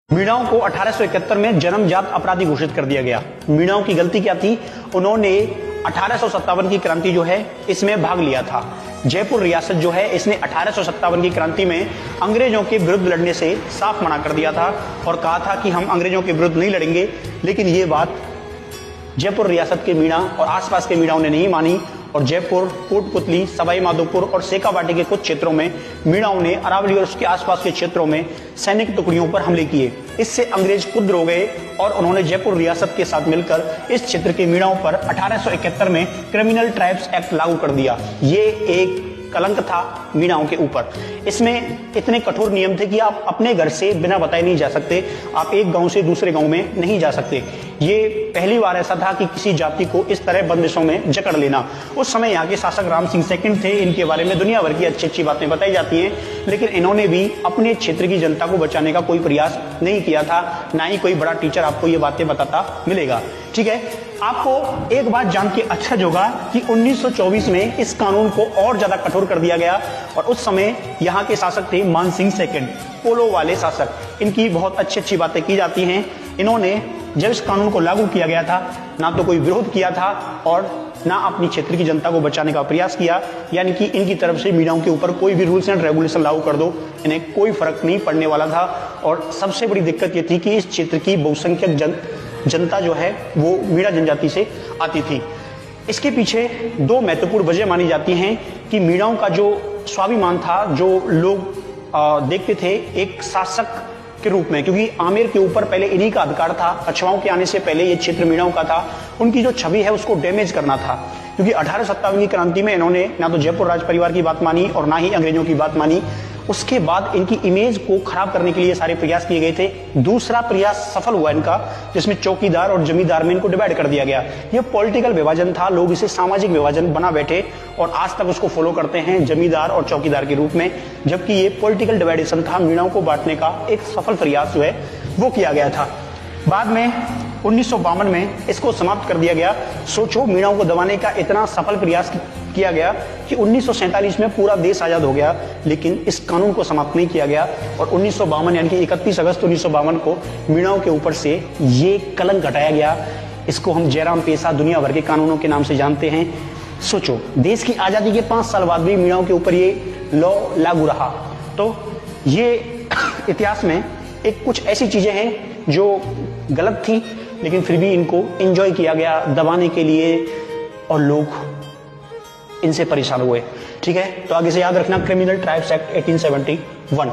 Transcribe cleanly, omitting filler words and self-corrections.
मीणाओं को 1871 में जन्मजात अपराधी घोषित कर दिया गया। मीणाओं की गलती क्या थी? उन्होंने 1857 की क्रांति जो है इसमें भाग लिया था। जयपुर रियासत जो है इसने 1857 की क्रांति में अंग्रेजों के विरुद्ध लड़ने से साफ मना कर दिया था और कहा था कि हम अंग्रेजों के विरुद्ध नहीं लड़ेंगे। लेकिन ये बात जयपुर रियासत के मीणा और आसपास के मीणाओं ने नहीं मानी और जयपुर, कोटपुतली, सवाई माधोपुर और सेकाबाटी के कुछ क्षेत्रों में मीणाओं ने अरावली और उसके आसपास के क्षेत्रों में सैनिक टुकड़ियों पर हमले किए। इससे अंग्रेज क्रुद्ध हो गए और उन्होंने जयपुर रियासत के साथ मिलकर इस क्षेत्र के मीणाओं पर 1871 में क्रिमिनल ट्राइब्स एक्ट लागू कर दिया। ये एक कलंक था मीणाओं के ऊपर। इसमें इतने कठोर नियम थे कि आप अपने घर से बिना बताए नहीं जा सकते, आप एक गांव से दूसरे गांव में नहीं जा सकते। ये पहली बार ऐसा था कि किसी जाति को इस तरह बंदिशों में जकड़ लेना। उस समय यहाँ के शासक राम सिंह सेकंड थे। इनके बारे में दुनिया भर की अच्छी अच्छी बातें बताई जाती हैं, लेकिन इन्होंने भी अपने क्षेत्र की जनता को बचाने का कोई प्रयास नहीं किया था। ना ही कोई बड़ा टीचर आपको ये बातें बताता मिलेगा। ठीक है, आपको एक बात जान के अच्छा होगा कि 1924 में इस कानून को और ज्यादा कठोर कर दिया गया और उस समय यहाँ के शासक थे मान सिंह सेकंड, पोलो वाले शासक। इनकी बहुत अच्छी अच्छी बातें की जाती हैं। इन्होंने जब इस कानून को लागू किया गया था ना तो कोई विरोध किया था और ना अपनी क्षेत्र की जनता को बचाने का प्रयास किया। यानी कि इनकी तरफ से मीडियाओं के ऊपर कोई भी रूल्स एंड रेगुलेशन लागू कर दो, इन्हें कोई फर्क नहीं पड़ने वाला था। और सबसे बड़ी दिक्कत ये थी कि इस क्षेत्र की बहुसंख्यक जनता जो है वो मीणा जनजाति से आती थी। इसके पीछे दो महत्वपूर्ण वजह मानी जाती हैं कि मीणाओं का जो स्वाभिमान था, जो लोग देखते थे एक शासक के रूप में, क्योंकि आमेर के ऊपर पहले इन्हीं का अधिकार था। कछवाओं के आने से पहले ये क्षेत्र मीणाओं का था। उनकी जो छवि है उसको डैमेज करना था, क्योंकि 1857 की क्रांति में इन्होंने ना तो जयपुर राज परिवार की बात मानी और ना ही अंग्रेजों की बात मानी। उसके बाद इनकी इमेज को खराब करने के लिए सारे प्रयास किए गए थे। दूसरा प्रयास सफल हुआ इनका, जिसमें चौकीदार और जमींदार में इनको डिवाइड कर दिया गया। ये पॉलिटिकल विभाजन था, लोग इसे सामाजिक विभाजन बना बैठे और आज तक उसको फॉलो करते हैं जमींदार और चौकीदार के रूप में। जबकि ये पॉलिटिकल डिवाइडेशन था, मीणाओं को बांटने का एक सफल प्रयास जो है वो किया गया था। बाद में 1952 में इसको समाप्त कर दिया गया। सोचो, मीणाओं को दबाने का इतना सफल प्रयास किया गया कि 1947 में पूरा देश आजाद हो गया, लेकिन इस कानून को समाप्त नहीं किया गया। और 1952 यानी कि 31 अगस्त 1952 को मीणाओं के ऊपर से ये कलंक हटाया गया। इसको हम जयराम पेशा दुनिया भर के कानूनों के नाम से जानते हैं। सोचो, देश की आजादी के 5 साल बाद भी मीणाओं के ऊपर ये लॉ लागू रहा। तो ये इतिहास में एक कुछ ऐसी चीजें हैं जो गलत थी, लेकिन फिर भी इनको एंजॉय किया गया दबाने के लिए और लोग इनसे परेशान हुए। ठीक है, तो आगे से याद रखना क्रिमिनल ट्राइब्स एक्ट 1871।